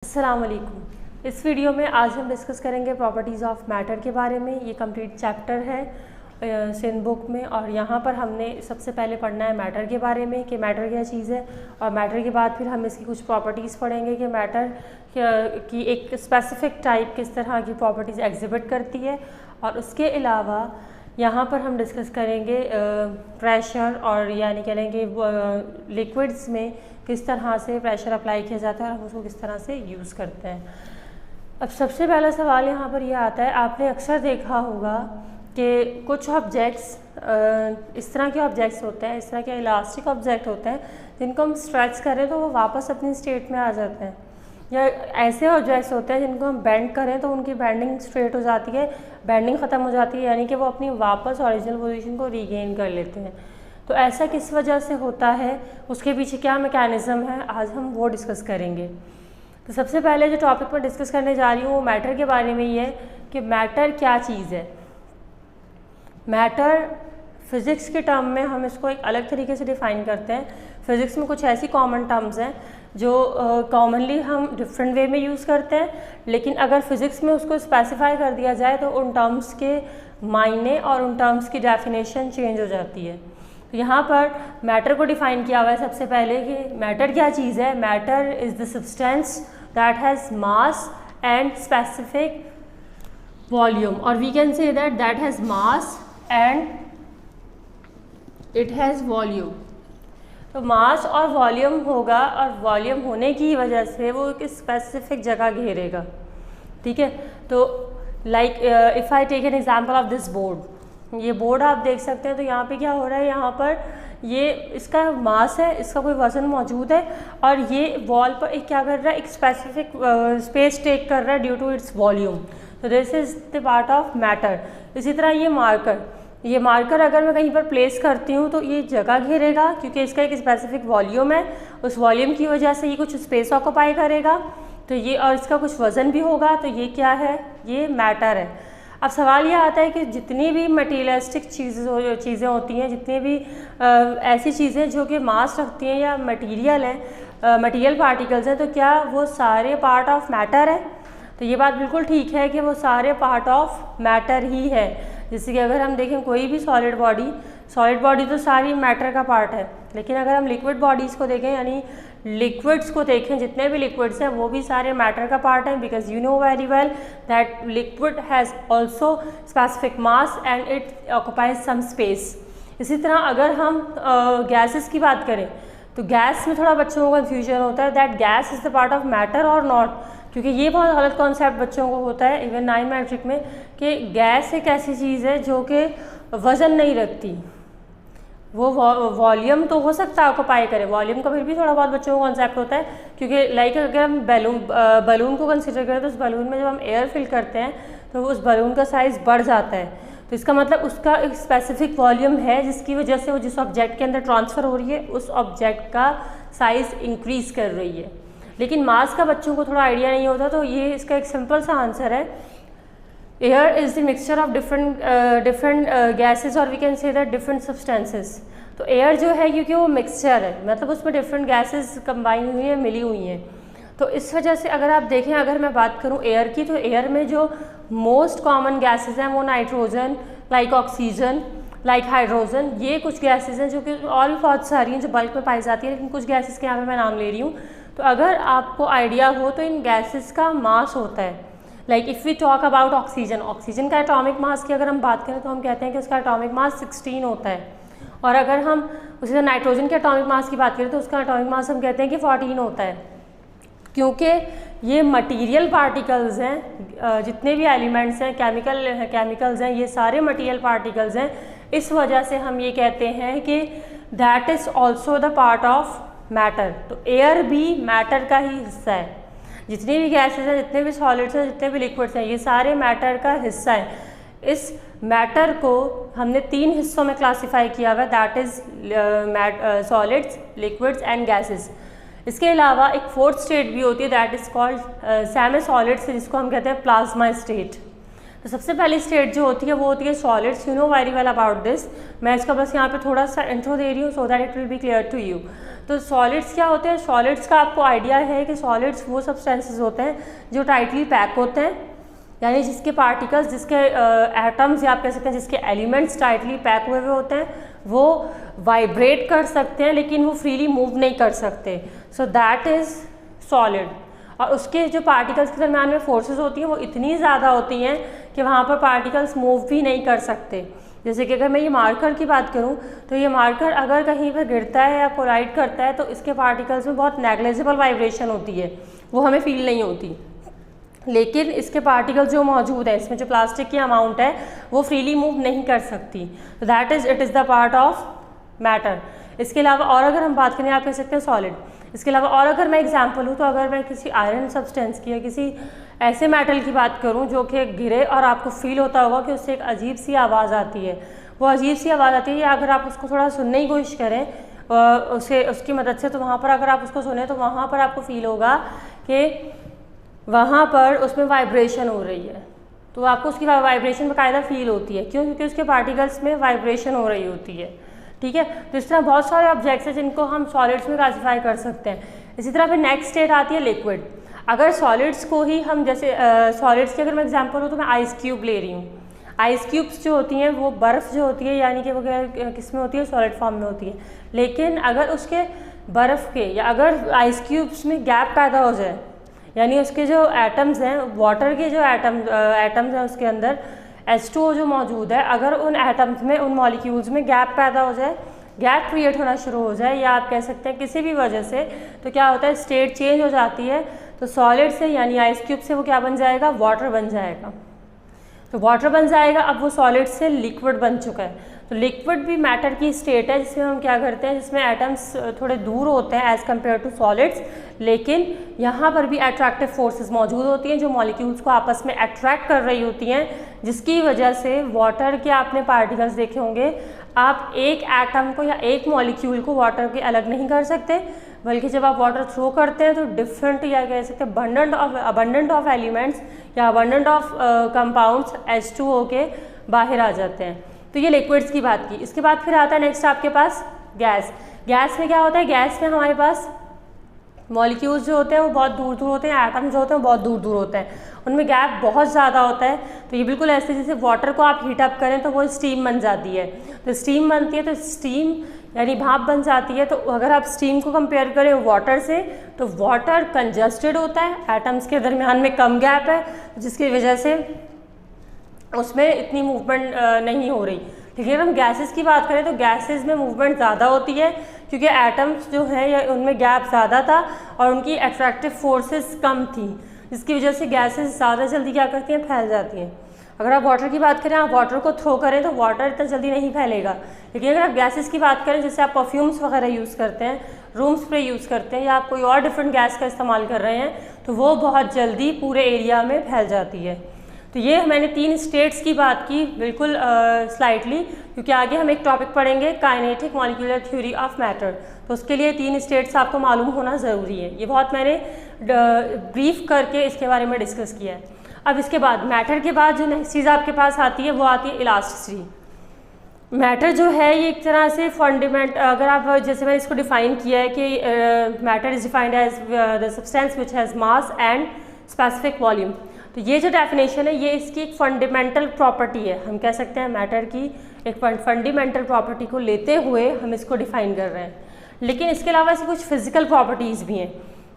अस्सलाम वालेकुम। इस वीडियो में आज हम डिस्कस करेंगे प्रॉपर्टीज़ ऑफ मैटर के बारे में। ये कंप्लीट चैप्टर है सिंध बुक में, और यहाँ पर हमने सबसे पहले पढ़ना है मैटर के बारे में कि मैटर क्या चीज़ है, और मैटर के बाद फिर हम इसकी कुछ प्रॉपर्टीज़ पढ़ेंगे कि मैटर की एक स्पेसिफिक टाइप किस तरह की प्रॉपर्टीज़ एग्जिबिट करती है। और उसके अलावा यहाँ पर हम डिस्कस करेंगे प्रेशर, और यानी कह लेंगे लिक्विड्स में किस तरह से प्रेशर अप्लाई किया जाता है और हम उसको किस तरह से यूज़ करते हैं। अब सबसे पहला सवाल यहाँ पर यह आता है, आपने अक्सर देखा होगा कि कुछ ऑब्जेक्ट्स इस तरह के ऑब्जेक्ट्स होते हैं, इस तरह के इलास्टिक ऑब्जेक्ट होते हैं जिनको हम स्ट्रेच करें तो वो वापस अपनी स्टेट में आ जाते हैं, या ऐसे ऑब्जेक्ट्स होते हैं जिनको हम बेंड करें तो उनकी बेंडिंग स्ट्रेट हो जाती है, बेंडिंग ख़त्म हो जाती है, यानी कि वो अपनी वापस ओरिजिनल पोजीशन को रीगेन कर लेते हैं। तो ऐसा किस वजह से होता है, उसके पीछे क्या मैकेनिज़्म है, आज हम वो डिस्कस करेंगे। तो सबसे पहले जो टॉपिक पर डिस्कस करने जा रही हूँ वो मैटर के बारे में ही है कि मैटर क्या चीज़ है। मैटर फिज़िक्स के टर्म में हम इसको एक अलग तरीके से डिफ़ाइन करते हैं। फिज़िक्स में कुछ ऐसी कॉमन टर्म्स हैं जो कॉमनली हम डिफरेंट वे में यूज़ करते हैं, लेकिन अगर फिज़िक्स में उसको स्पेसिफाई कर दिया जाए तो उन टर्म्स के मायने और उन टर्म्स की डेफिनेशन चेंज हो जाती है। तो यहाँ पर मैटर को डिफ़ाइन किया हुआ है सबसे पहले कि मैटर क्या चीज़ है। Matter is the substance that has mass and specific volume, और we can say that has mass and it has volume. तो मास और वॉल्यूम होगा, और वॉल्यूम होने की वजह से वो एक स्पेसिफिक जगह घेरेगा, ठीक है। तो like if I take an example of this board, ये बोर्ड आप देख सकते हैं। तो यहाँ पे क्या हो रहा है, यहाँ पर ये इसका मास है, इसका कोई वज़न मौजूद है, और ये वॉल पर एक क्या कर रहा है, एक स्पेसिफिक स्पेस टेक कर रहा है ड्यू टू इट्स वॉल्यूम। तो this is the part of matter. इसी तरह ये मार्कर अगर मैं कहीं पर प्लेस करती हूँ तो ये जगह घेरेगा क्योंकि इसका एक स्पेसिफिक वॉल्यूम है, उस वॉल्यूम की वजह से ये कुछ स्पेस ऑक्यूपाई करेगा, तो ये, और इसका कुछ वज़न भी होगा, तो ये क्या है, ये मैटर है। अब सवाल ये आता है कि जितनी भी मटीरियलिस्टिक चीज़ें होती हैं, जितनी भी ऐसी चीज़ें जो कि मास रखती हैं या मटीरियल हैं, मटीरियल पार्टिकल्स हैं, तो क्या वो सारे पार्ट ऑफ मैटर है? तो ये बात बिल्कुल ठीक है कि वो सारे पार्ट ऑफ मैटर ही है। जैसे कि अगर हम देखें कोई भी सॉलिड बॉडी तो सारी मैटर का पार्ट है, लेकिन अगर हम लिक्विड बॉडीज़ को देखें, यानी लिक्विड्स को देखें, जितने भी लिक्विड्स हैं वो भी सारे मैटर का पार्ट हैं, because you know very well that liquid has also specific mass and it occupies some space. इसी तरह अगर हम गैसेस की बात करें तो गैस में थोड़ा बच्चों को कन्फ्यूजन होता है that gas is the part of matter और नॉट, क्योंकि ये बहुत गलत कॉन्सेप्ट बच्चों को होता है इवन 9 मैट्रिक में कि गैस एक ऐसी चीज़ है जो कि वज़न नहीं रखती। वो वॉल्यूम तो हो सकता है ऑक्यूपाई करे, वॉल्यूम का फिर भी थोड़ा बहुत बच्चों को कॉन्सेप्ट होता है, क्योंकि लाइक अगर हम बलून को कंसिडर करें तो उस बलून में जब हम एयर फिल करते हैं तो उस बलून का साइज़ बढ़ जाता है। तो इसका मतलब उसका एक स्पेसिफिक वॉल्यूम है जिसकी वजह से वो जिस ऑब्जेक्ट के अंदर ट्रांसफ़र हो रही है उस ऑब्जेक्ट का साइज़ इंक्रीज़ कर रही है। लेकिन मास का बच्चों को थोड़ा आइडिया नहीं होता, तो ये इसका एक सिंपल सा आंसर है, air is the mixture of different gases, और we can say that different substances. तो एयर जो है क्योंकि वो मिक्सचर है, मतलब उसमें डिफरेंट गैसेस कंबाइन हुई हैं, मिली हुई हैं, तो इस वजह से अगर आप देखें, अगर मैं बात करूं एयर की, तो एयर में जो मोस्ट कॉमन गैसेस हैं वो nitrogen, like oxygen, like hydrogen, ये कुछ गैसेस हैं जो कि और भी बहुत सारी हैं जो बल्क में पाई जाती है, लेकिन कुछ गैसेस के यहाँ पे मैं नाम ले रही हूँ। तो अगर आपको आइडिया हो तो इन गैसेस का मास होता है, like if we talk about oxygen का एटॉमिक मास की अगर हम बात करें तो हम कहते हैं कि उसका एटॉमिक मास 16 होता है, और अगर हम उसी तरह नाइट्रोजन के एटॉमिक मास की बात करें तो उसका एटॉमिक मास हम कहते हैं कि 14 होता है, क्योंकि ये मटीरियल पार्टिकल्स हैं, जितने भी एलिमेंट्स हैं, केमिकल्स हैं, ये सारे मटीरियल पार्टिकल्स हैं। इस वजह से हम ये कहते हैं कि that is also the part of matter. तो एयर भी मैटर का ही हिस्सा है, जितनी भी गैसेस हैं, जितने भी सॉलिड्स हैं, जितने भी लिक्विड्स हैं, ये सारे मैटर का हिस्सा है। इस मैटर को हमने 3 हिस्सों में क्लासिफाई किया हुआ है, that is solids, liquids and gases. इसके अलावा एक 4th स्टेट भी होती है that is called semi solids, जिसको हम कहते हैं प्लाज्मा स्टेट। तो सबसे पहली स्टेट जो होती है वो होती है solids. You know very well about this, मैं इसका बस यहाँ पे थोड़ा सा इंट्रो दे रही हूँ so that it will be clear to you. तो सॉलिड्स क्या होते हैं, सॉलिड्स का आपको आइडिया है कि सॉलिड्स वो सब्सटेंसेस होते हैं जो टाइटली पैक होते हैं, यानी जिसके पार्टिकल्स, जिसके एटम्स या आप कह सकते हैं जिसके एलिमेंट्स टाइटली पैक हुए हुए होते हैं, वो वाइब्रेट कर सकते हैं लेकिन वो फ्रीली मूव नहीं कर सकते। So that is solid. और उसके जो पार्टिकल्स के दरम्यान में फोर्सेस होती हैं वो इतनी ज़्यादा होती हैं कि वहाँ पर पार्टिकल्स मूव भी नहीं कर सकते। जैसे कि अगर मैं ये मार्कर की बात करूँ तो ये मार्कर अगर कहीं पर गिरता है या कोलाइड करता है तो इसके पार्टिकल्स में बहुत नेग्लिजिबल वाइब्रेशन होती है, वो हमें फील नहीं होती। लेकिन इसके पार्टिकल्स जो मौजूद है, इसमें जो प्लास्टिक की अमाउंट है वो फ्रीली मूव नहीं कर सकती। That is it is the part of matter. इसके अलावा और अगर हम बात करें, आप कह सकते हैं सॉलिड। इसके अलावा और अगर मैं एग्जांपल हूँ तो अगर मैं किसी आयरन सब्सटेंस की या किसी ऐसे मेटल की बात करूँ जो कि गिरे और आपको फील होता होगा कि उससे एक अजीब सी आवाज़ आती है, वो अजीब सी आवाज़ आती है, या अगर आप उसको थोड़ा सुनने की कोशिश करें उसे उसकी मदद से, तो वहाँ पर अगर आप उसको सुने तो वहाँ पर आपको फील होगा कि वहाँ पर उसमें वाइब्रेशन हो रही है। तो आपको उसकी वाइब्रेशन बाकायदा फील होती है। क्यों? क्योंकि उसके पार्टिकल्स में वाइब्रेशन हो रही होती है। ठीक है, तो इस तरह बहुत सारे ऑब्जेक्ट्स हैं जिनको हम सॉलिड्स में क्लासीफाई कर सकते हैं। इसी तरह फिर नेक्स्ट स्टेट आती है लिक्विड। अगर सॉलिड्स को ही हम जैसे सॉलिड्स की अगर मैं एग्जांपल हूँ तो मैं आइस क्यूब ले रही हूँ। आइस क्यूब्स जो होती हैं वो बर्फ़ जो होती है यानी कि वो किस में होती है, सॉलिड फॉर्म में होती है। लेकिन अगर उसके बर्फ़ के या अगर आइस क्यूब्स में गैप पैदा हो जाए, यानी उसके जो एटम्स हैं, वाटर के जो एटम्स हैं उसके अंदर H2O जो मौजूद है, अगर उन एटम्स में, उन मॉलिक्यूल्स में गैप पैदा हो जाए, गैप क्रिएट होना शुरू हो जाए, या आप कह सकते हैं किसी भी वजह से, तो क्या होता है, स्टेट चेंज हो जाती है। तो सॉलिड से यानी आइस क्यूब से वो क्या बन जाएगा, वाटर बन जाएगा। तो वाटर बन जाएगा, अब वो सॉलिड से लिक्विड बन चुका है। तो लिक्विड भी मैटर की स्टेट है जिसमें हम क्या करते हैं, जिसमें एटम्स थोड़े दूर होते हैं एज़ कम्पेयर टू सॉलिड्स, लेकिन यहाँ पर भी अट्रैक्टिव फोर्सेस मौजूद होती हैं जो मॉलिक्यूल्स को आपस में अट्रैक्ट कर रही होती हैं, जिसकी वजह से वाटर के आपने पार्टिकल्स देखे होंगे, आप एक एटम को या एक मॉलिक्यूल को वाटर के अलग नहीं कर सकते, बल्कि जब आप वाटर थ्रो करते हैं तो डिफरेंट या कह सकते हैं अबंडेंट ऑफ एलिमेंट्स या अबंडेंट ऑफ कंपाउंड्स H2O के बाहर आ जाते हैं। तो ये लिक्विड्स की बात की। इसके बाद फिर आता है नेक्स्ट आपके पास गैस। गैस में क्या होता है, गैस में हमारे पास मॉलिक्यूल्स जो होते हैं वो बहुत दूर दूर होते हैं, एटम्स जो होते हैं वो बहुत दूर दूर होते हैं, उनमें गैप बहुत ज़्यादा होता है। तो ये बिल्कुल ऐसे जैसे वाटर को आप हीट अप करें तो वो स्टीम बन जाती है। तो स्टीम बनती है, तो स्टीम यानी भाप बन जाती है। तो अगर आप स्टीम को कंपेयर करें वाटर से, तो वाटर कंजस्टेड होता है, एटम्स के दरमियान में कम गैप है, जिसकी वजह से उसमें इतनी मूवमेंट नहीं हो रही। लेकिन अगर हम गैसेस की बात करें तो गैसेस में मूवमेंट ज़्यादा होती है, क्योंकि एटम्स जो है या उनमें गैप ज़्यादा था और उनकी अट्रैक्टिव फोर्सेस कम थी, जिसकी वजह से गैसेस ज़्यादा जल्दी क्या करती हैं, फैल जाती हैं। अगर आप वाटर की बात करें, आप वाटर को थ्रो करें तो वाटर इतना जल्दी नहीं फैलेगा। लेकिन अगर आप गैसेस की बात करें, जैसे आप परफ्यूम्स वगैरह यूज़ करते हैं, रूम स्प्रे यूज़ करते हैं, या आप कोई और डिफरेंट गैस का इस्तेमाल कर रहे हैं, तो वो बहुत जल्दी पूरे एरिया में फैल जाती है। तो ये मैंने 3 स्टेट्स की बात की बिल्कुल स्लाइटली, क्योंकि आगे हम एक टॉपिक पढ़ेंगे kinetic molecular theory of matter, तो उसके लिए 3 स्टेट्स आपको मालूम होना ज़रूरी है। ये बहुत मैंने ब्रीफ करके इसके बारे में डिस्कस किया है। अब इसके बाद मैटर के बाद जो नेक्स्ट चीज़ आपके पास आती है वो आती है इलास्टिसिटी। मैटर जो है ये एक तरह से फंडामेंट, अगर आप जैसे मैंने इसको डिफाइन किया है कि matter is defined as the substance which has mass and specific volume. तो ये जो डेफिनेशन है ये इसकी एक फंडामेंटल प्रॉपर्टी है, हम कह सकते हैं मैटर की एक फंडामेंटल प्रॉपर्टी को लेते हुए हम इसको डिफाइन कर रहे हैं। लेकिन इसके अलावा इसकी कुछ फिजिकल प्रॉपर्टीज़ भी हैं।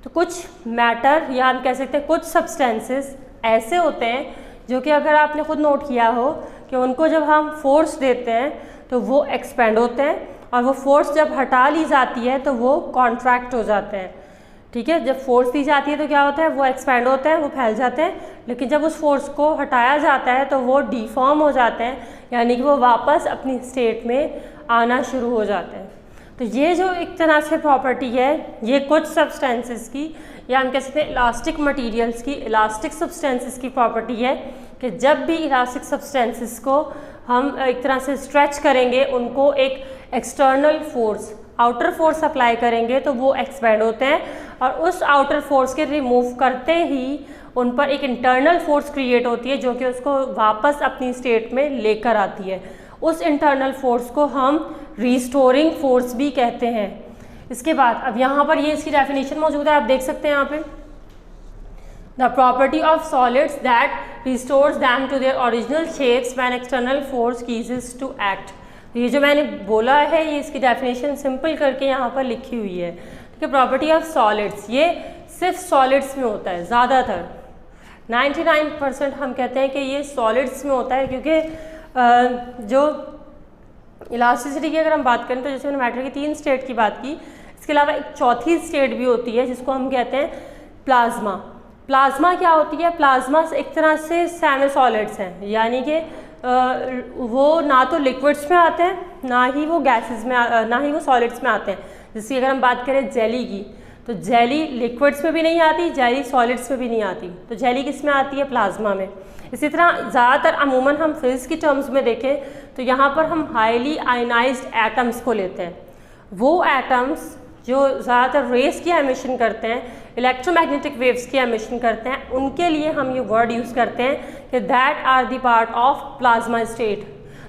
तो कुछ मैटर या हम कह सकते हैं कुछ सब्सटेंसेस ऐसे होते हैं जो कि अगर आपने खुद नोट किया हो कि उनको जब हम फोर्स देते हैं तो वो एक्सपेंड होते हैं, और वो फोर्स जब हटा ली जाती है तो वो कॉन्ट्रैक्ट हो जाते हैं। ठीक है, जब फोर्स दी जाती है तो क्या होता है, वो एक्सपेंड होते हैं, वो फैल जाते हैं। लेकिन जब उस फोर्स को हटाया जाता है तो वो डिफॉर्म हो जाते हैं, यानी कि वो वापस अपनी स्टेट में आना शुरू हो जाते हैं। तो ये जो एक तरह से प्रॉपर्टी है ये कुछ सब्सटेंसेस की, या हम कह सकते हैं इलास्टिक मटेरियल्स की, इलास्टिक सब्सटेंसेस की प्रॉपर्टी है कि जब भी इलास्टिक सब्सटेंसेस को हम एक तरह से स्ट्रेच करेंगे, उनको एक external force, outer force apply करेंगे तो वो एक्सपेंड होते हैं, और उस आउटर फोर्स के रिमूव करते ही उन पर एक इंटरनल फोर्स क्रिएट होती है जो कि उसको वापस अपनी स्टेट में लेकर आती है। उस इंटरनल फोर्स को हम रिस्टोरिंग फोर्स भी कहते हैं। इसके बाद अब यहाँ पर ये इसकी डेफिनेशन मौजूद है, आप देख सकते हैं यहाँ पे, the property of solids that restores them to their original shapes when external force ceases to act. ये जो मैंने बोला है ये इसकी डेफिनेशन सिंपल करके यहाँ पर लिखी हुई है। ठीक है, प्रॉपर्टी ऑफ सॉलिड्स ये सिर्फ सॉलिड्स में होता है, ज़्यादातर 99% हम कहते हैं कि ये सॉलिड्स में होता है, क्योंकि जो इलास्टिसिटी की अगर हम बात करें तो जैसे मैंने मैटर की 3 स्टेट की बात की, इसके अलावा एक चौथी स्टेट भी होती है जिसको हम कहते हैं प्लाज्मा। प्लाज्मा क्या होती है? प्लाज्मा एक तरह से सेमी सॉलिड्स हैं, यानी कि वो ना तो लिक्विड्स में आते हैं ना ही वो गैसेस में ना ही वो सॉलिड्स में आते हैं। जैसे अगर हम बात करें जेली की, तो जेली लिक्विड्स में भी नहीं आती, जेली सॉलिड्स में भी नहीं आती, तो जेली किस में आती है? प्लाज्मा में। इसी तरह ज़्यादातर अमूमन हम फिजिक्स की टर्म्स में देखें तो यहाँ पर हम हाईली आयनाइज्ड एटम्स को लेते हैं। वो एटम्स जो ज़्यादातर रेस की एमिशन करते हैं, इलेक्ट्रोमैग्नेटिक वेव्स की एमिशन करते हैं, उनके लिए हम ये वर्ड यूज़ करते हैं कि that are the part of plasma state.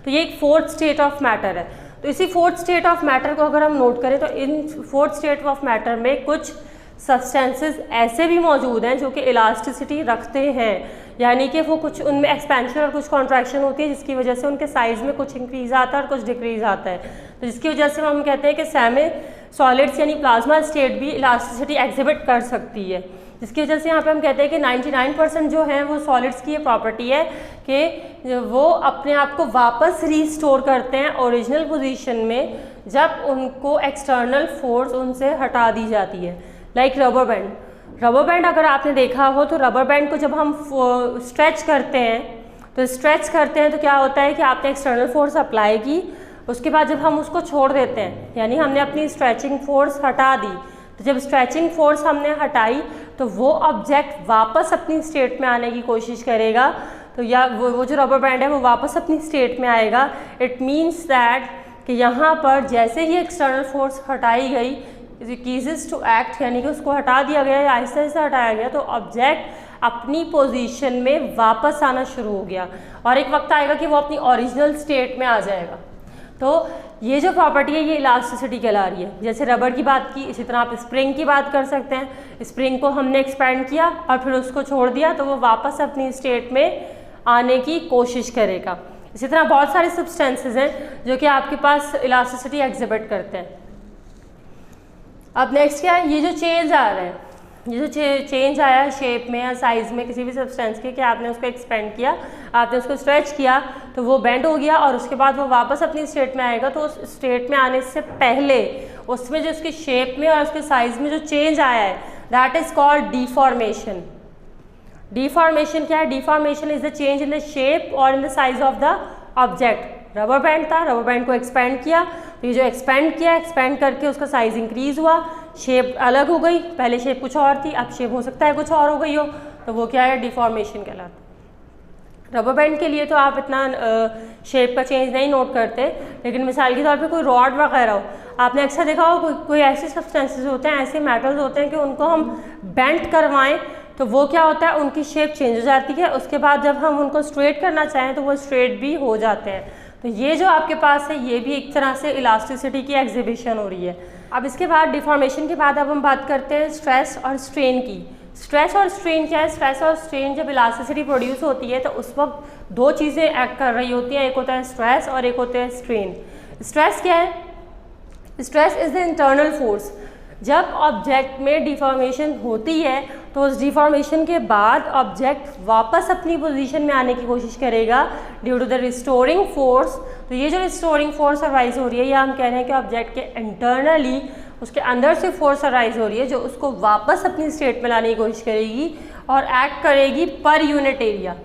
तो ये एक 4th स्टेट ऑफ मैटर है। तो इसी 4th स्टेट ऑफ मैटर को अगर हम नोट करें तो इन 4th स्टेट ऑफ मैटर में कुछ सब्सटेंसेस ऐसे भी मौजूद हैं जो कि इलास्टिसिटी रखते हैं, यानी कि वो कुछ उनमें एक्सपेंशन और कुछ कॉन्ट्रैक्शन होती है जिसकी वजह से उनके साइज़ में कुछ इंक्रीज़ आता है और कुछ डिक्रीज़ आता है। तो जिसकी वजह से हम कहते हैं कि सेमी सॉलिड्स यानी प्लाज्मा स्टेट भी इलास्टिसिटी एग्जिबिट कर सकती है, जिसकी वजह से यहाँ पे हम कहते हैं कि 99% जो है वो सॉलिड्स की ये प्रॉपर्टी है कि वो अपने आप को वापस रीस्टोर करते हैं ओरिजिनल पोजीशन में जब उनको एक्सटर्नल फोर्स उनसे हटा दी जाती है। Like rubber band, rubber band अगर आपने देखा हो तो रबर बैंड को जब हम स्ट्रेच करते हैं तो क्या होता है कि आपने एक्सटर्नल फोर्स अप्लाई की, उसके बाद जब हम उसको छोड़ देते हैं यानी हमने अपनी स्ट्रेचिंग फोर्स हटा दी, तो जब स्ट्रेचिंग फोर्स हमने हटाई तो वो ऑब्जेक्ट वापस अपनी स्टेट में आने की कोशिश करेगा। तो या वो जो रबर बैंड है वो वापस अपनी स्टेट में आएगा। इट मीन्स दैट कि यहाँ पर जैसे ही एक्सटर्नल फोर्स हटाई गई, कीजेस टू एक्ट यानी कि उसको हटा दिया गया या आहिस्ता आहिस्ता हटाया गया, तो ऑब्जेक्ट अपनी पोजीशन में वापस आना शुरू हो गया और एक वक्त आएगा कि वो अपनी ओरिजिनल स्टेट में आ जाएगा। तो ये जो प्रॉपर्टी है ये इलास्टिसिटी कहला रही है। जैसे रबर की बात की, इसी तरह आप स्प्रिंग की बात कर सकते हैं। स्प्रिंग को हमने एक्सपैंड किया और फिर उसको छोड़ दिया तो वो वापस अपनी स्टेट में आने की कोशिश करेगा। इसी तरह बहुत सारे सब्सटेंसेस हैं जो कि आपके पास इलास्टिसिटी एग्जिबिट करते हैं। अब नेक्स्ट क्या है, ये जो चेंज आ रहा है, ये जो चेंज आया है शेप में या साइज़ में किसी भी सब्सटेंस के, कि आपने उसको एक्सपेंड किया, आपने उसको स्ट्रेच किया तो वो बेंड हो गया और उसके बाद वो वापस अपनी स्टेट में आएगा। तो उस स्टेट में आने से पहले उसमें जो उसकी शेप में और उसके साइज़ में जो चेंज आया है that is called deformation. Deformation क्या है? Deformation is the change in the shape और in the size of the object. Rubber band था, रबर बैंड को एक्सपेंड किया, तो ये जो एक्सपेंड किया, एक्सपेंड करके उसका साइज इंक्रीज हुआ, शेप अलग हो गई, पहले शेप कुछ और थी, अब शेप हो सकता है कुछ और हो गई हो, तो वो क्या है? डिफॉर्मेशन कहलाता है। रबर बैंड के लिए तो आप इतना शेप का चेंज नहीं नोट करते, लेकिन मिसाल के तौर पे कोई रॉड वगैरह हो, आपने अक्सर देखा हो कोई ऐसे सब्सटेंसेस होते हैं, ऐसे मेटल्स होते हैं कि उनको हम बेंड करवाएं तो वो क्या होता है, उनकी शेप चेंज हो जाती है, उसके बाद जब हम उनको स्ट्रेट करना चाहें तो वो स्ट्रेट भी हो जाते हैं। तो ये जो आपके पास है ये भी एक तरह से इलास्टिसिटी की एग्जिबिशन हो रही है। अब इसके बाद डिफॉर्मेशन के बाद अब हम बात करते हैं स्ट्रेस और स्ट्रेन की। स्ट्रेस और स्ट्रेन क्या है? स्ट्रेस और स्ट्रेन जब इलास्टिसिटी प्रोड्यूस होती है तो उस वक्त दो चीज़ें एक्ट कर रही होती हैं, एक होता है स्ट्रेस और एक होता है स्ट्रेन। स्ट्रेस क्या है? Stress is the internal force. जब ऑब्जेक्ट में डिफॉर्मेशन होती है तो उस डिफॉर्मेशन के बाद ऑब्जेक्ट वापस अपनी पोजीशन में आने की कोशिश करेगा due to the restoring force. तो ये जो रिस्टोरिंग फोर्स अराइज हो रही है, या हम कह रहे हैं कि ऑब्जेक्ट के इंटरनली उसके अंदर से फोर्स अराइज हो रही है जो उसको वापस अपनी स्टेट में लाने की कोशिश करेगी और एक्ट करेगी पर यूनिट एरिया।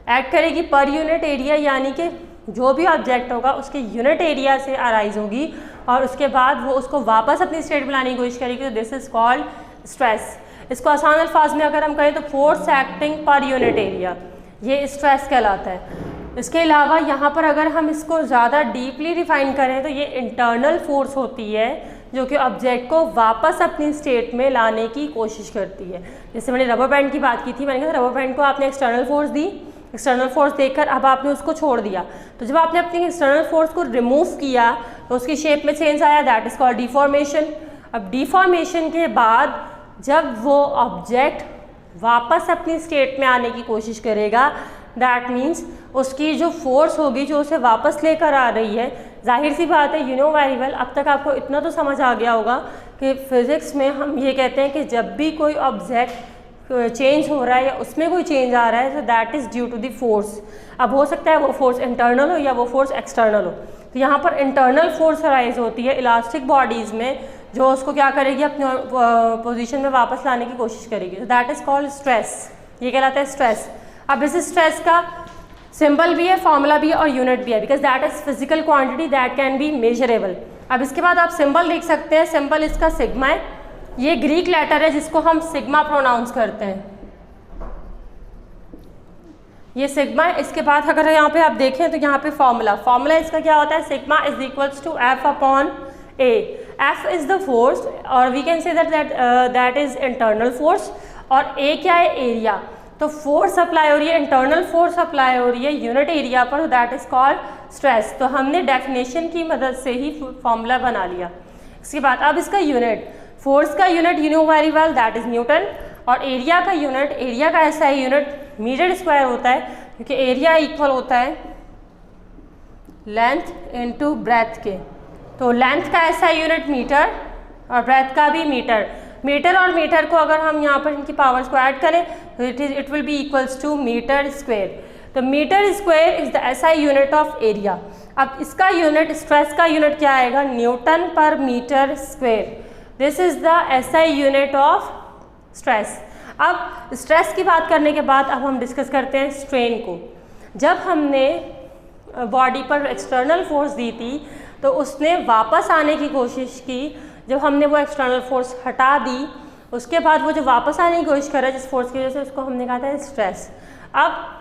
एक्ट करेगी पर यूनिट एरिया यानी कि जो भी ऑब्जेक्ट होगा उसके यूनिट एरिया से अराइज होगी और उसके बाद वो उसको वापस अपनी स्टेट में लाने की कोशिश करेगी। तो दिस इज कॉल्ड स्ट्रेस। इसको आसान अल्फाज में अगर हम कहें तो force acting per unit area, ये स्ट्रेस कहलाता है। इसके अलावा यहाँ पर अगर हम इसको ज़्यादा डीपली डिफाइन करें तो ये इंटरनल फोर्स होती है जो कि ऑब्जेक्ट को वापस अपनी स्टेट में लाने की कोशिश करती है। जैसे मैंने रबर बैंड की बात की थी, मैंने कहा रबर बैंड को आपने एक्सटर्नल फोर्स दी, एक्सटर्नल फोर्स देकर अब आपने उसको छोड़ दिया, तो जब आपने अपनी एक्सटर्नल फोर्स को रिमूव किया तो उसकी शेप में चेंज आया, दैट इज़ कॉल्ड डिफॉर्मेशन। अब डिफॉर्मेशन के बाद जब वो ऑब्जेक्ट वापस अपनी स्टेट में आने की कोशिश करेगा, दैट मीन्स उसकी जो फोर्स होगी जो उसे वापस लेकर आ रही है, जाहिर सी बात है, यू नो वेरी वेल, अब तक आपको इतना तो समझ आ गया होगा कि फिज़िक्स में हम ये कहते हैं कि जब भी कोई ऑब्जेक्ट चेंज हो रहा है या उसमें कोई चेंज आ रहा है, तो that is due to the force. अब हो सकता है वो फोर्स इंटरनल हो या वो फोर्स एक्सटर्नल हो। तो यहाँ पर इंटरनल फोर्स अराइज होती है इलास्टिक बॉडीज़ में, जो उसको क्या करेगी, अपने पोजीशन में वापस लाने की कोशिश करेगी। तो दैट इज़ कॉल्ड स्ट्रेस, ये कहलाता है स्ट्रेस। अब इस स्ट्रेस का सिंबल भी है, फॉर्मूला भी है और यूनिट भी है, because that is physical quantity that can be measurable. अब इसके बाद आप सिंबल देख सकते हैं, सिंबल इसका सिग्मा है, ये ग्रीक लेटर है जिसको हम सिग्मा प्रोनाउंस करते हैं, ये सिग्मा है। इसके बाद अगर यहाँ पे आप देखें तो यहाँ पे फॉर्मूला इसका क्या होता है, sigma is equals to F upon A. F is the force और we can say that is internal force, और ए क्या है, एरिया। तो फोर्स अप्लाई हो रही है, इंटरनल फोर्स अप्लाई हो रही है यूनिट एरिया पर, दैट इज कॉल्ड स्ट्रेस। तो हमने डेफिनेशन की मदद से ही फॉर्मूला बना लिया। इसके बाद अब इसका यूनिट, फोर्स का unit you know very well that is Newton, और एरिया का यूनिट, एरिया का ऐसा ही यूनिट मीटर स्क्वायर होता है, क्योंकि एरिया इक्वल होता है लेंथ इनटू ब्रेथ के। तो लेंथ का ऐसा यूनिट मीटर और ब्रेथ का भी मीटर। मीटर और मीटर को अगर हम यहाँ पर इनकी पावर्स को ऐड करें तो it will be equals to meter square. तो meter square is the SI unit of area. अब इसका यूनिट, स्ट्रेस का यूनिट क्या आएगा, newton per metre square. This is the SI unit of stress. अब स्ट्रेस की बात करने के बाद अब हम डिस्कस करते हैं स्ट्रेन को। जब हमने बॉडी पर एक्सटर्नल फोर्स दी थी तो उसने वापस आने की कोशिश की। जब हमने वो एक्सटर्नल फोर्स हटा दी, उसके बाद वो जो वापस आने की कोशिश कर रहा है जिस फोर्स की वजह से, उसको हमने कहा था स्ट्रेस। अब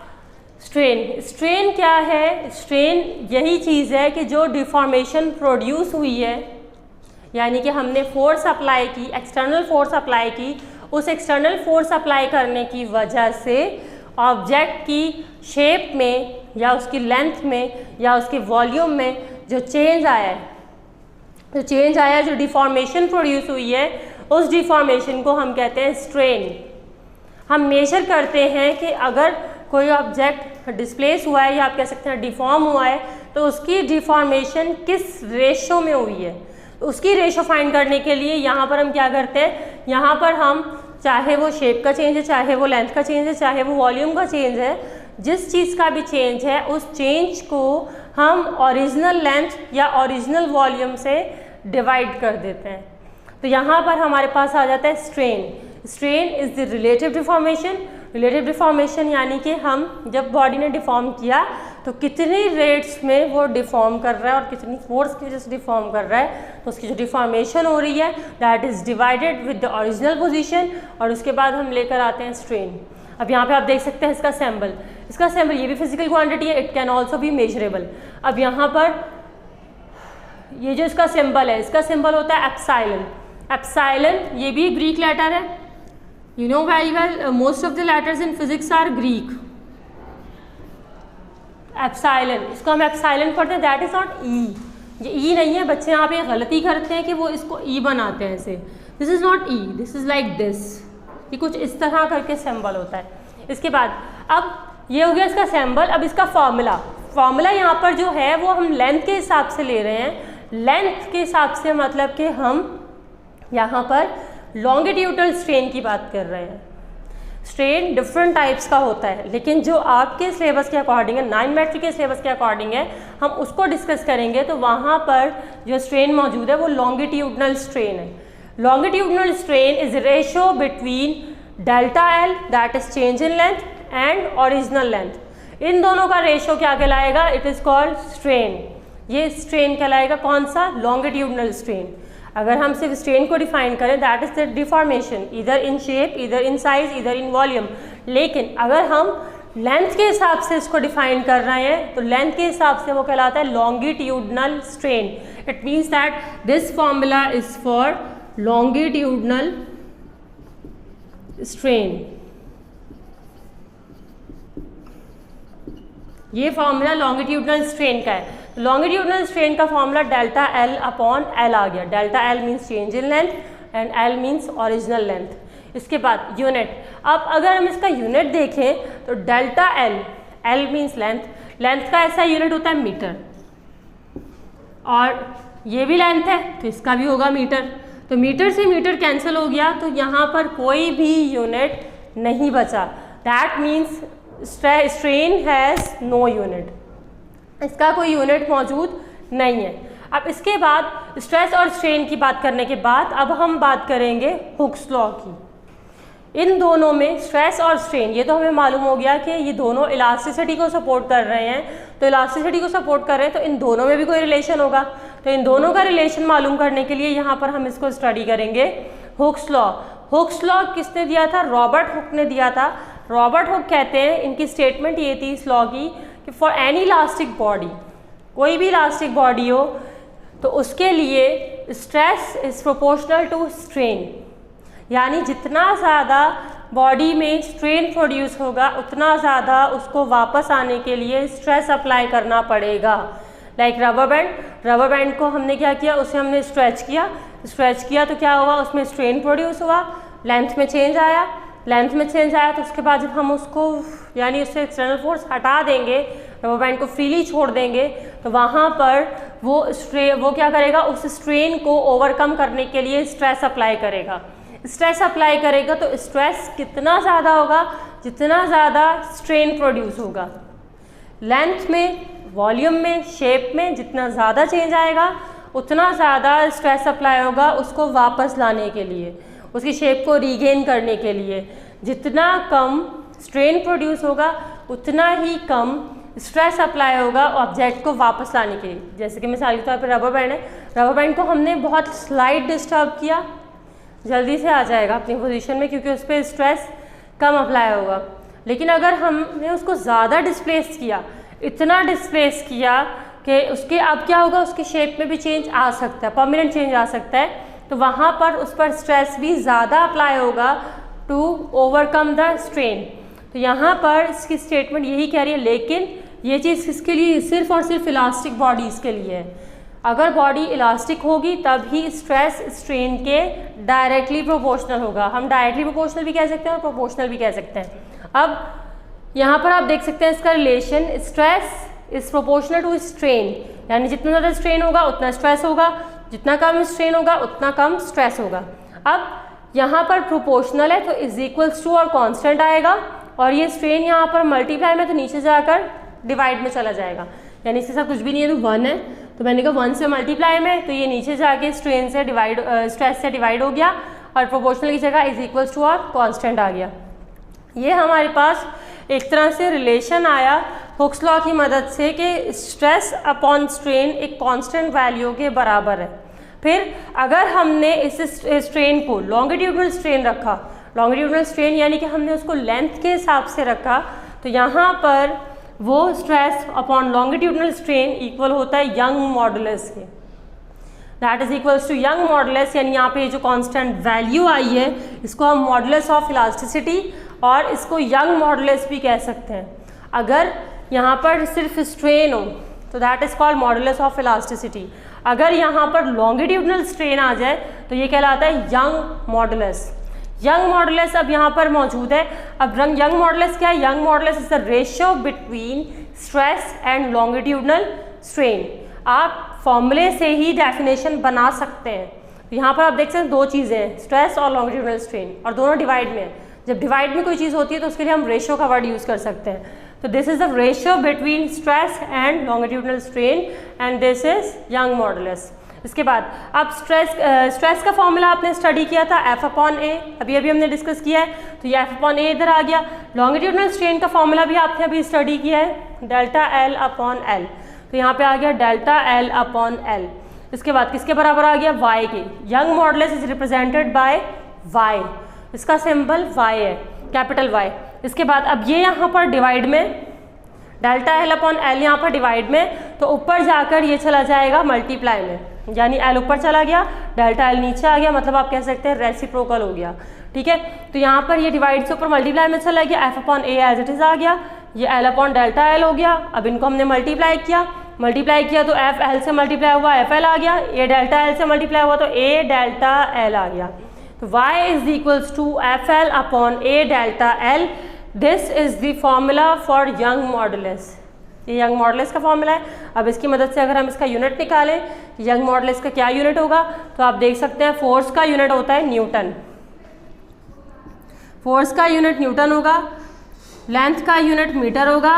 स्ट्रेन क्या है, स्ट्रेन यही चीज़ है कि जो डिफॉर्मेशन प्रोड्यूस हुई है, यानी कि हमने फोर्स अप्लाई की, एक्सटर्नल फोर्स अप्लाई की, उस एक्सटर्नल फोर्स अप्लाई करने की वजह से ऑब्जेक्ट की शेप में या उसकी लेंथ में या उसके वॉल्यूम में जो चेंज आया है, जो डिफॉर्मेशन प्रोड्यूस हुई है, उस डिफॉर्मेशन को हम कहते हैं स्ट्रेन। हम मेजर करते हैं कि अगर कोई ऑब्जेक्ट डिस्प्लेस हुआ है या आप कह सकते हैं डिफॉर्म हुआ है, तो उसकी डिफॉर्मेशन किस रेशो में हुई है। उसकी रेशो फाइंड करने के लिए यहाँ पर हम क्या करते हैं, यहाँ पर हम चाहे वो शेप का चेंज है, चाहे वो लेंथ का चेंज है, चाहे वो वॉल्यूम का चेंज है, जिस चीज़ का भी चेंज है उस चेंज को हम ओरिजिनल लेंथ या ओरिजिनल वॉल्यूम से डिवाइड कर देते हैं। तो यहाँ पर हमारे पास आ जाता है strain. Strain is the relative deformation. Relative deformation यानी कि हम जब बॉडी ने डिफॉर्म किया तो कितनी रेट्स में वो डिफॉर्म कर रहा है और कितनी फोर्स की वजह से डिफॉर्म कर रहा है, तो उसकी जो डिफॉर्मेशन हो रही है that is divided with the original position, और उसके बाद हम लेकर आते हैं स्ट्रेन। अब यहाँ पे आप देख सकते हैं इसका सिंबल ये भी फिजिकल क्वांटिटी है, it can also be measurable. अब यहाँ पर ये जो इसका सिंबल है, इसका सिंबल होता है एप्साइलन। एप्साइलन ये भी ग्रीक लेटर है, you know very well, most of the letters in physics are Greek. Epsilon, इसको हम एप्साइलन पढ़ते हैं, दैट इज नॉट ई, ये ई नहीं है। बच्चे यहाँ पे गलती करते हैं कि वो इसको ई बनाते हैं ऐसे, this is not E, this is like this, ये कुछ इस तरह करके सिंबल होता है। इसके बाद अब ये हो गया इसका सिंबल। अब इसका फॉर्मूला यहाँ पर जो है वो हम लेंथ के हिसाब से ले रहे हैं। लेंथ के हिसाब से मतलब कि हम यहाँ पर लॉन्गिट्यूडनल स्ट्रेन की बात कर रहे हैं। स्ट्रेन डिफरेंट टाइप्स का होता है, लेकिन जो आपके सिलेबस के अकॉर्डिंग है, 9 मैट्रिक के सिलेबस के अकॉर्डिंग है, हम उसको डिस्कस करेंगे। तो वहाँ पर जो स्ट्रेन मौजूद है वो लॉन्गिट्यूडनल स्ट्रेन है। Longitudinal strain is ratio between delta L that is change in length and original length. इन दोनों का रेशो क्या कहलाएगा, इट इज़ कॉल्ड स्ट्रेन। ये स्ट्रेन कहलाएगा कौन सा, लॉन्गिट्यूडनल स्ट्रेन। अगर हम सिर्फ स्ट्रेन को डिफाइन करें दैट इज द डिफॉर्मेशन इधर इन शेप, इधर इन साइज, इधर इन वॉल्यूम। लेकिन अगर हम लेंथ के हिसाब से इसको डिफाइन कर रहे हैं तो लेंथ के हिसाब से वो कहलाता है longitudinal strain. It means that this formula is for longitudinal strain. ये फॉर्मूला लॉन्गिट्यूडनल स्ट्रेन का है। लॉन्गिट्यूडनल स्ट्रेन का formula delta L upon L आ गया। Delta L means change in length and L means original length. इसके बाद unit, अब अगर हम इसका यूनिट देखें तो delta L, L means length, length का ऐसा यूनिट होता है मीटर, और ये भी लेंथ है तो इसका भी होगा मीटर। तो मीटर से मीटर कैंसिल हो गया, तो यहाँ पर कोई भी यूनिट नहीं बचा। That means strain has no unit, इसका कोई यूनिट मौजूद नहीं है। अब इसके बाद स्ट्रेस और स्ट्रेन की बात करने के बाद अब हम बात करेंगे हुक्स लॉ की। इन दोनों में स्ट्रेस और स्ट्रेन, ये तो हमें मालूम हो गया कि ये दोनों इलास्टिसिटी को सपोर्ट कर रहे हैं, तो इलास्टिसिटी को सपोर्ट कर रहे हैं तो इन दोनों में भी कोई रिलेशन होगा। तो इन दोनों का रिलेशन मालूम करने के लिए यहाँ पर हम इसको स्टडी करेंगे हुक्स लॉ। हुक्स लॉ किसने दिया था? रॉबर्ट हुक ने दिया था। रॉबर्ट हुक कहते हैं, इनकी स्टेटमेंट ये थी इस लॉ की कि फॉर एनी इलास्टिक बॉडी, कोई भी इलास्टिक बॉडी हो तो उसके लिए stress is proportional to strain, यानी जितना ज़्यादा बॉडी में स्ट्रेन प्रोड्यूस होगा उतना ज़्यादा उसको वापस आने के लिए स्ट्रेस अप्लाई करना पड़ेगा। Like rubber band, rubber band को हमने क्या किया, उसे हमने स्ट्रेच किया तो क्या हुआ, उसमें स्ट्रेन प्रोड्यूस हुआ, लेंथ में चेंज आया, तो उसके बाद जब हम उसको यानी उससे एक्सटर्नल फोर्स हटा देंगे, रबर बैंड को फ्रीली छोड़ देंगे, तो वहाँ पर वो क्या करेगा, उस स्ट्रेन को ओवरकम करने के लिए स्ट्रेस अप्लाई करेगा। तो स्ट्रेस कितना ज़्यादा होगा, जितना ज़्यादा स्ट्रेन प्रोड्यूस होगा। लेंथ में, वॉल्यूम में, शेप में जितना ज़्यादा चेंज आएगा उतना ज़्यादा स्ट्रेस अप्लाई होगा उसको वापस लाने के लिए, उसकी शेप को रीगेन करने के लिए। जितना कम स्ट्रेन प्रोड्यूस होगा उतना ही कम स्ट्रेस अप्लाई होगा ऑब्जेक्ट को वापस लाने के लिए। जैसे कि मिसाल के तौर पर रबर बैंड है, रबर बैंड को हमने बहुत स्लाइट डिस्टर्ब किया, जल्दी से आ जाएगा अपनी पोजीशन में क्योंकि उस पर स्ट्रेस कम अप्लाई होगा। लेकिन अगर हमने उसको ज़्यादा डिस्प्लेस किया, इतना डिस्प्लेस किया कि उसके अब क्या होगा, उसकी शेप में भी चेंज आ सकता है, परमानेंट चेंज आ सकता है, तो वहाँ पर उस पर स्ट्रेस भी ज़्यादा अप्लाई होगा टू ओवरकम द स्ट्रेन। तो यहाँ पर इसकी स्टेटमेंट यही कह रही है, लेकिन ये चीज़ किसके लिए, सिर्फ और सिर्फ इलास्टिक बॉडीज़ के लिए है। अगर बॉडी इलास्टिक होगी तब ही स्ट्रेस स्ट्रेन के डायरेक्टली प्रोपोर्शनल होगा। हम डायरेक्टली प्रोपोर्शनल भी कह सकते हैं और प्रोपोर्शनल भी कह सकते हैं। अब यहाँ पर आप देख सकते हैं इसका relation, stress is proportional to strain, यानी जितना ज़्यादा स्ट्रेन होगा उतना स्ट्रेस होगा, जितना कम स्ट्रेन होगा उतना कम स्ट्रेस होगा। अब यहाँ पर प्रोपोर्शनल है तो इज इक्वल्स टू और कांस्टेंट आएगा, और ये स्ट्रेन यहाँ पर मल्टीप्लाई में तो नीचे जाकर डिवाइड में चला जाएगा, यानी इसके साथ कुछ भी नहीं है तो 1 है, तो मैंने कहा 1 से मल्टीप्लाई में, तो ये नीचे जाके स्ट्रेन से डिवाइड, स्ट्रेस से डिवाइड हो गया, और प्रोपोर्शनल की जगह इज इक्वल्स टू और कांस्टेंट आ गया। ये हमारे पास एक तरह से रिलेशन आया हुक्स लॉ की मदद से कि स्ट्रेस अपॉन स्ट्रेन एक कांस्टेंट वैल्यू के बराबर है। फिर अगर हमने इस स्ट्रेन को लॉन्गिट्यूडनल स्ट्रेन रखा, लॉन्गिट्यूडनल स्ट्रेन यानी कि हमने उसको लेंथ के हिसाब से रखा, तो यहाँ पर वो stress upon longitudinal strain equal होता है यंग मॉडुलस के, that is equals to Young modulus, यानी यहाँ पे जो कांस्टेंट वैल्यू आई है इसको हम मॉडुलस ऑफ इलास्टिसिटी और इसको यंग मॉडुलस भी कह सकते हैं। अगर यहाँ पर सिर्फ स्ट्रेन हो तो that is called modulus of elasticity, अगर यहाँ पर लॉन्गिट्यूडनल स्ट्रेन आ जाए तो ये कहलाता है यंग मॉडुलस। यंग मॉडुलस अब यहाँ पर मौजूद है। अब यंग मॉडुलस क्या है? Young modulus is the ratio between stress and longitudinal strain. आप फॉर्मूले से ही डेफिनेशन बना सकते हैं। तो यहाँ पर आप देख सकते हैं दो चीज़ें हैं, स्ट्रेस और लॉन्गिट्यूडनल स्ट्रेन, और दोनों डिवाइड में है। जब डिवाइड में कोई चीज़ होती है तो उसके लिए हम रेशियो का वर्ड यूज़ कर सकते हैं। तो this is the ratio between stress and longitudinal strain and this is young modulus. इसके बाद अब स्ट्रेस का फॉर्मूला आपने स्टडी किया था F अपॉन ए, अभी हमने डिस्कस किया है, तो ये F अपॉन ए इधर आ गया। लॉन्गिट्यूडनल स्ट्रेन का फॉर्मूला भी आपने अभी स्टडी किया है, डेल्टा एल अपॉन एल, तो यहाँ पे आ गया डेल्टा एल अपॉन एल। इसके बाद किसके बराबर आ गया? y के। Young modulus is represented by y, इसका सिंबल y है, कैपिटल Y। इसके बाद अब ये यहाँ पर डिवाइड में, डेल्टा एल अपॉन एल यहाँ पर डिवाइड में, तो ऊपर जाकर ये चला जाएगा मल्टीप्लाई में, यानी एल ऊपर चला गया, डेल्टा एल नीचे आ गया, मतलब आप कह सकते हैं रेसिप्रोकल हो गया। ठीक है, तो यहाँ पर ये डिवाइड से ऊपर मल्टीप्लाई में चला गया, F upon A as it is आ गया, ये एल अपॉन डेल्टा एल हो गया। अब इनको हमने मल्टीप्लाई किया तो F एल से मल्टीप्लाई हुआ, एफ एल आ गया, ए डेल्टा एल से मल्टीप्लाई हुआ तो ए डेल्टा एल आ गया। तो y is equals to F L upon A delta L. This is the formula for Young modulus. ये यंग मॉडुलस का फॉर्मूला है. अब इसकी मदद से अगर हम इसका यूनिट निकालें, यंग मॉडुलस का क्या यूनिट होगा, तो आप देख सकते हैं फोर्स का यूनिट होता है न्यूटन. फोर्स का यूनिट न्यूटन होगा, लेंथ का यूनिट मीटर होगा,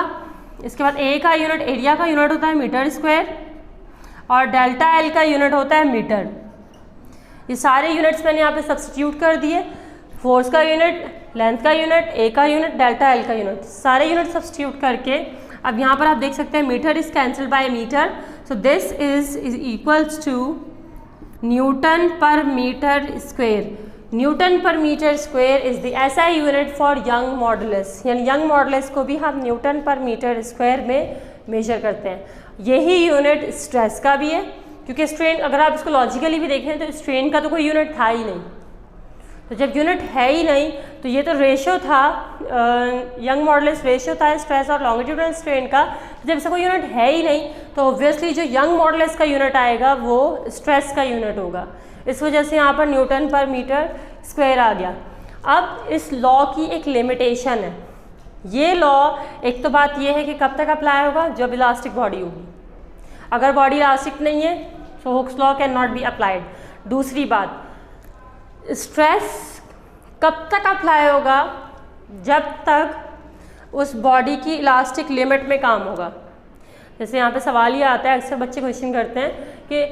इसके बाद ए का यूनिट, एरिया का यूनिट होता है मीटर स्क्वायर, और डेल्टा एल का यूनिट होता है मीटर. ये सारे यूनिट्स मैंने यहाँ पे सब्स्टिट्यूट कर दिए. फोर्स का यूनिट, लेंथ का यूनिट, ए का यूनिट, डेल्टा एल का यूनिट, सारे यूनिट सब्स्टिट्यूट करके अब यहाँ पर आप देख सकते हैं metre is cancel by metre. So this is equals to newton per metre square. Newton per metre square is the SI unit for Young modulus. यानी यंग मॉडुलस को भी हम न्यूटन पर मीटर स्क्वायर में major करते हैं. यही unit stress का भी है, क्योंकि स्ट्रेन अगर आप इसको लॉजिकली भी देखें तो स्ट्रेन का तो कोई यूनिट था ही नहीं. तो जब यूनिट है ही नहीं तो ये तो रेशियो था, यंग मॉडुलस रेशियो था स्ट्रेस और लॉन्गिट्यूडनल स्ट्रेन का. जब इसका कोई यूनिट है ही नहीं तो ऑब्वियसली जो यंग मॉडुलस का यूनिट आएगा वो स्ट्रेस का यूनिट होगा. इस वजह से यहाँ पर न्यूटन पर मीटर स्क्वायर आ गया. अब इस लॉ की एक लिमिटेशन है. ये लॉ एक तो बात ये है कि कब तक अप्लाई होगा, जब इलास्टिक बॉडी होगी. अगर बॉडी इलास्टिक नहीं है तो Hooke's law can not be applied. दूसरी बात, स्ट्रेस कब तक अप्लाई होगा, जब तक उस बॉडी की इलास्टिक लिमिट में काम होगा. जैसे यहाँ पे सवाल ये आता है, अक्सर बच्चे क्वेश्चन करते हैं कि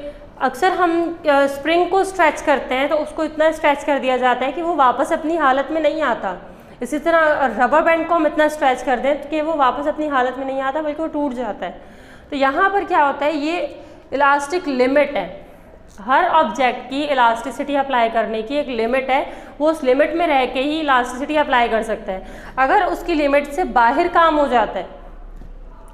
अक्सर हम स्प्रिंग को स्ट्रेच करते हैं तो उसको इतना स्ट्रेच कर दिया जाता है कि वो वापस अपनी हालत में नहीं आता. इसी तरह रबर बैंड को हम इतना स्ट्रेच कर दें कि वो वापस अपनी हालत में नहीं आता बल्कि वो टूट जाता है. तो यहाँ पर क्या होता है, ये इलास्टिक लिमिट है. हर ऑब्जेक्ट की इलास्टिसिटी अप्लाई करने की एक लिमिट है. वो उस लिमिट में रह के ही इलास्टिसिटी अप्लाई कर सकता है. अगर उसकी लिमिट से बाहर काम हो जाता है,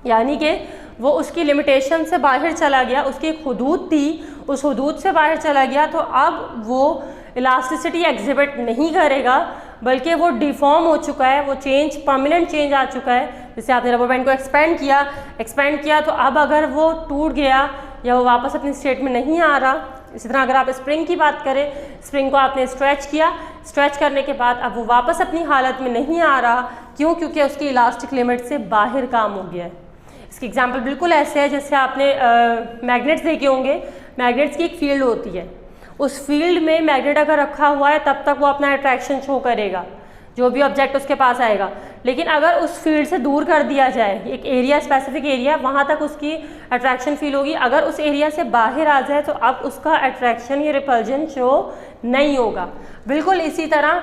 यानी कि वो उसकी लिमिटेशन से बाहर चला गया, उसकी एक हदूद थी, उस हदूद से बाहर चला गया, तो अब वो इलास्टिसिटी एग्जिबिट नहीं करेगा बल्कि वो डिफॉर्म हो चुका है, वो चेंज, परमानेंट चेंज आ चुका है. जैसे आपने रबर बैंड को एक्सपेंड किया तो अब अगर वो टूट गया या वो वापस अपनी स्टेट में नहीं आ रहा. इसी तरह अगर आप स्प्रिंग की बात करें, स्प्रिंग को आपने स्ट्रेच किया, स्ट्रेच करने के बाद अब वो वापस अपनी हालत में नहीं आ रहा. क्यों? क्योंकि उसकी इलास्टिक लिमिट से बाहर काम हो गया है. इसकी एग्जांपल बिल्कुल ऐसे है जैसे आपने मैग्नेट्स देखे होंगे. मैग्नेट्स की एक फील्ड होती है, उस फील्ड में मैग्नेट अगर रखा हुआ है तब तक वो अपना अट्रैक्शन शो करेगा, जो भी ऑब्जेक्ट उसके पास आएगा. लेकिन अगर उस फील्ड से दूर कर दिया जाए, एक एरिया, स्पेसिफिक एरिया, वहाँ तक उसकी अट्रैक्शन फील होगी. अगर उस एरिया से बाहर आ जाए तो अब उसका अट्रैक्शन या रिपल्जन शो नहीं होगा. बिल्कुल इसी तरह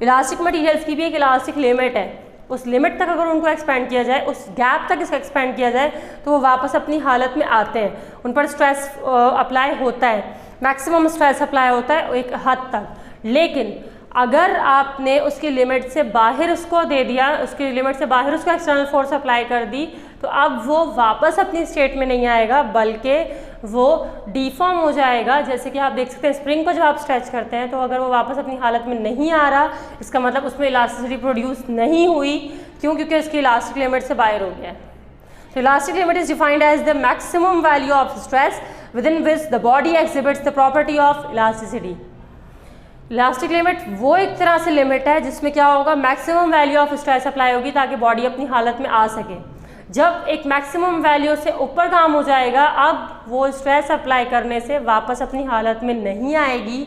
इलास्टिक मटेरियल्स की भी एक इलास्टिक लिमिट है. उस लिमिट तक अगर उनको एक्सपेंड किया जाए, उस गैप तक इसका एक्सपेंड किया जाए तो वो वापस अपनी हालत में आते हैं. उन पर स्ट्रेस अप्लाई होता है, मैक्सिमम स्ट्रेस अप्लाई होता है एक हद तक. लेकिन अगर आपने उसकी लिमिट से बाहर उसको दे दिया, उसकी लिमिट से बाहर उसको एक्सटर्नल फोर्स अप्लाई कर दी, तो अब वो वापस अपनी स्टेट में नहीं आएगा बल्कि वो डिफॉर्म हो जाएगा. जैसे कि आप देख सकते हैं स्प्रिंग को जब आप स्ट्रेच करते हैं तो अगर वो वापस अपनी हालत में नहीं आ रहा, इसका मतलब उसमें इलास्टिसिटी प्रोड्यूस नहीं हुई. क्यों? क्योंकि उसकी इलास्टिक लिमिट से बाहर हो गया है. तो elastic limit is defined as the maximum value of stress within which the body exhibits the property of elasticity. Elastic limit वो एक तरह से लिमिट है जिसमें क्या होगा, maximum value of stress apply होगी ताकि बॉडी अपनी हालत में आ सके. जब एक मैक्सिमम वैल्यू से ऊपर काम हो जाएगा, अब वो स्ट्रेस अप्लाई करने से वापस अपनी हालत में नहीं आएगी.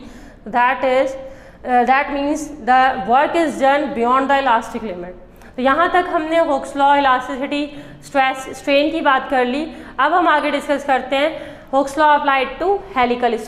That means the work is done beyond the elastic limit. तो यहाँ तक हमने Hooke's law, elasticity, stress, strain की बात कर ली. अब हम आगे डिस्कस करते हैं Hooke's law applied to helical